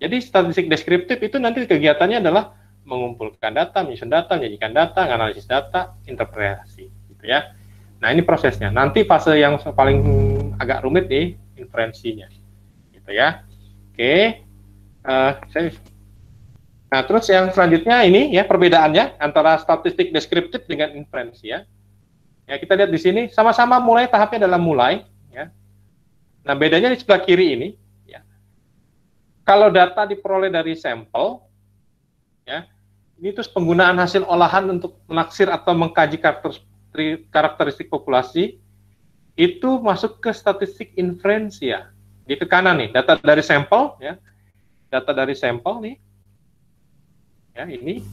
Jadi statistik deskriptif itu nanti kegiatannya adalah mengumpulkan data, menyusun data, menyajikan data, analisis data, interpretasi, gitu ya. Nah, ini prosesnya. Nanti fase yang paling agak rumit nih, inferensinya, gitu ya. Oke. Nah, terus yang selanjutnya ini ya perbedaannya antara statistik deskriptif dengan inferensi ya. Ya, kita lihat di sini sama-sama mulai, tahapnya adalah mulai ya. Nah, bedanya di sebelah kiri ini ya. Kalau data diperoleh dari sampel ya, ini terus penggunaan hasil olahan untuk menaksir atau mengkaji karakteristik populasi itu masuk ke statistik inferensi ya. Di ke kanan nih, data dari sampel ya. Data dari sampel nih. Ya, ini.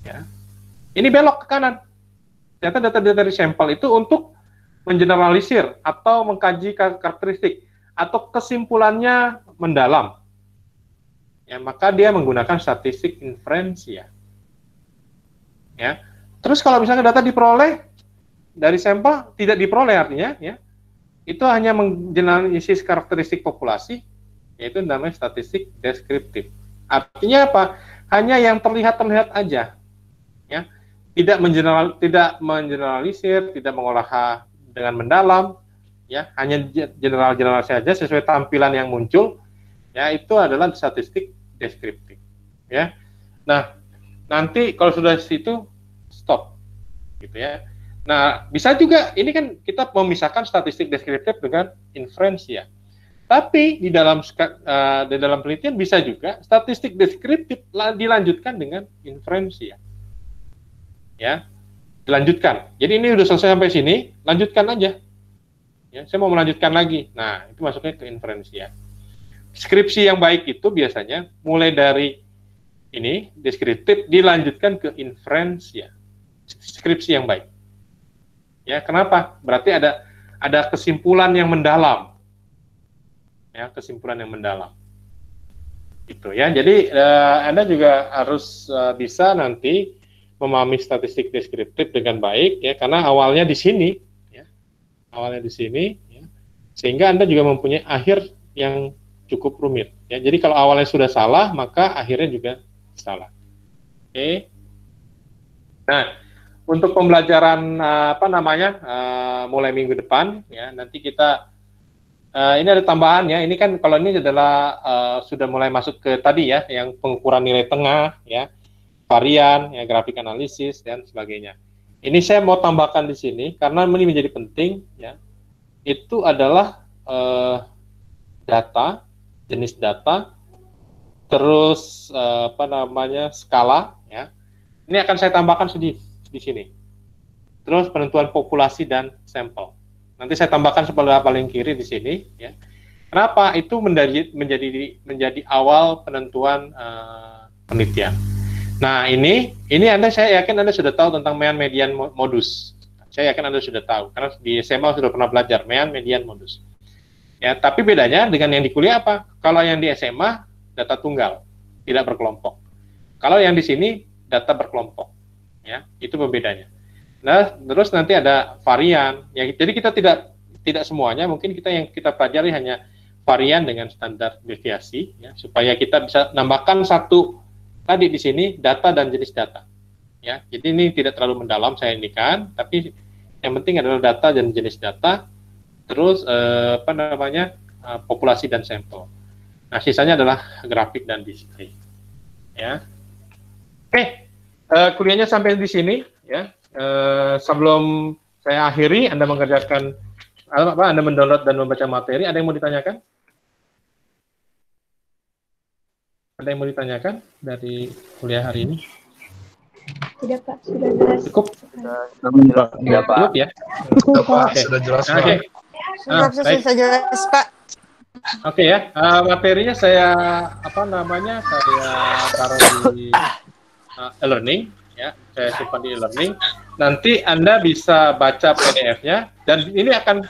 Ya. Ini belok ke kanan. Data dari sampel itu untuk mengeneralisir atau mengkaji karakteristik atau kesimpulannya mendalam. Ya, maka dia menggunakan statistik inferensi ya. Terus kalau misalnya data diperoleh dari sampel tidak diperoleh artinya ya. itu hanya menganalisis karakteristik populasi, yaitu namanya statistik deskriptif. Artinya apa? Hanya yang terlihat aja, ya. Tidak mengeneralisir, tidak mengolah dengan mendalam, ya. Hanya general saja sesuai tampilan yang muncul, ya. Itu adalah statistik deskriptif, ya. Nah, nanti kalau sudah situ stop, gitu ya. Nah, bisa juga ini kan kita memisahkan statistik deskriptif dengan inferensi ya. Tapi di dalam penelitian bisa juga statistik deskriptif dilanjutkan dengan inferensi ya. Ya, dilanjutkan. Jadi ini udah selesai sampai sini, lanjutkan aja. Ya, saya mau melanjutkan lagi. Nah, itu masuknya ke inferensi ya. Skripsi yang baik itu biasanya mulai dari ini deskriptif dilanjutkan ke inferensi ya. Skripsi yang baik. Ya, kenapa? Berarti ada kesimpulan yang mendalam. Ya, kesimpulan yang mendalam. Gitu ya. Jadi Anda juga harus bisa nanti memahami statistik deskriptif dengan baik ya, karena awalnya di sini ya. Awalnya di sini ya. Sehingga Anda juga mempunyai akhir yang cukup rumit ya. Jadi kalau awalnya sudah salah, maka akhirnya juga salah. Oke. Nah, untuk pembelajaran mulai minggu depan ya, nanti kita ini ada tambahan ya. Ini kan kalau ini adalah sudah mulai masuk ke tadi ya, yang pengukuran nilai tengah ya, varian ya, grafik analisis dan sebagainya. Ini saya mau tambahkan di sini karena ini menjadi penting ya. Itu adalah data, jenis data, terus skala ya. Ini akan saya tambahkan sedikit di sini. Terus penentuan populasi dan sampel. Nanti saya tambahkan sebelah paling kiri di sini ya. Kenapa? Itu menjadi awal penentuan penelitian. Nah, ini saya yakin Anda sudah tahu tentang mean, median, modus. Saya yakin Anda sudah tahu karena di SMA sudah pernah belajar mean, median, modus. Ya, tapi bedanya dengan yang di kuliah apa? Kalau yang di SMA data tunggal, tidak berkelompok. Kalau yang di sini data berkelompok. Ya, itu pembedanya. Nah, terus nanti ada varian. Ya, jadi kita tidak semuanya, mungkin yang kita pelajari hanya varian dengan standar deviasi, ya, supaya kita bisa nambahkan satu tadi di sini data dan jenis data. Ya, jadi ini tidak terlalu mendalam saya indikan, tapi yang penting adalah data dan jenis data, terus populasi dan sampel. Nah, sisanya adalah grafik dan display. Ya, oke. Kuliahnya sampai di sini ya. Sebelum saya akhiri, Anda mengerjakan Anda mendownload dan membaca materi. Ada yang mau ditanyakan? Ada yang mau ditanyakan dari kuliah hari ini?
Tidak Pak, sudah jelas.
Cukup?
Ya, Pak.
Cukup ya?
Cukup Pak.
Sudah jelas, Pak.
Oke. Baik.
Sudah jelas, Pak.
Oke ya, materinya saya saya taruh di e-learning ya, saya simpan di e-learning. Nanti Anda bisa baca PDF-nya dan ini kan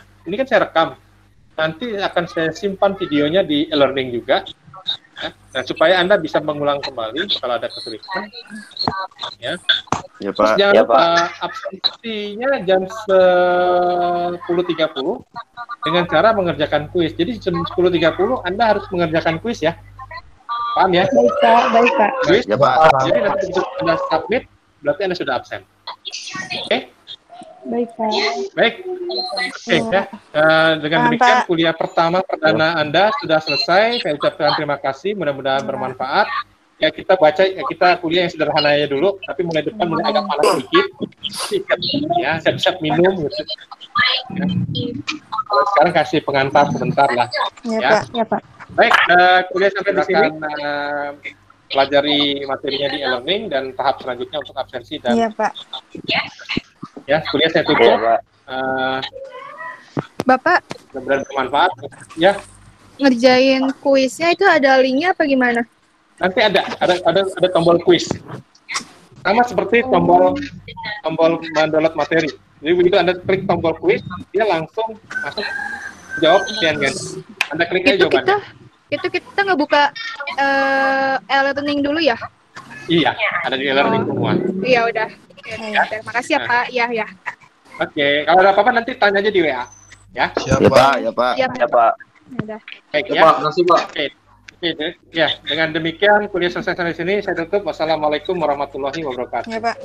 saya rekam. Nanti akan saya simpan videonya di e-learning juga. Ya. Nah, supaya Anda bisa mengulang kembali kalau ada kesulitan. Ya.
Ya,
Terus
Pak.
jangan
Ya,
lupa
Pak.
absensinya jam 10.30 dengan cara mengerjakan kuis. Jadi jam 10.30 Anda harus mengerjakan kuis ya. Paham ya?
Baik Pak, baik Pak.
Kuis.
Ya, Pak.
Jadi nanti begitu Anda submit, berarti Anda sudah absen. Oke?
Baik Pak.
Baik. Oke ya. Dengan demikian kuliah pertama perdana Anda sudah selesai. Saya ucapkan terima kasih. Mudah-mudahan bermanfaat. Ya, kita kuliah yang sederhana aja dulu, tapi mulai depan mulai agak panas sedikit. Ya, siap-siap minum gitu. Ya. Sekarang kasih pengantar sebentar lah.
Ya,
Ya.
Pak.
Ya Pak.
Baik, kuliah sampai di sini. Pelajari materinya di e-learning dan tahap selanjutnya untuk absensi dan
Iya, Pak.
ya, kuliah saya
Ya,
tutup.
Pak.
Bapak
Mudah-mudahan bermanfaat. Ya,
ngerjain kuisnya itu ada linknya apa gimana?
nanti ada tombol kuis. Sama seperti tombol mendownload materi. Jadi begitu Anda klik tombol kuis, dia langsung masuk jawab sekian kan. Anda klik aja jawabannya.
Kita ngebuka e-learning dulu ya?
Iya, ada di e-learning semua.
Iya udah. Ya, terima kasih ya Pak. Iya ya.
Oke, kalau ada apa-apa nanti tanya aja di WA. Ya.
Ya Pak, ya Pak.
Ya,
Ya Pak.
udah.
Baik
Ya
ya.
Pak, makasih Pak.
Oke. Ya, dengan demikian kuliah selesai sampai sini. Saya tutup. Wassalamualaikum warahmatullahi wabarakatuh.
Ya Pak.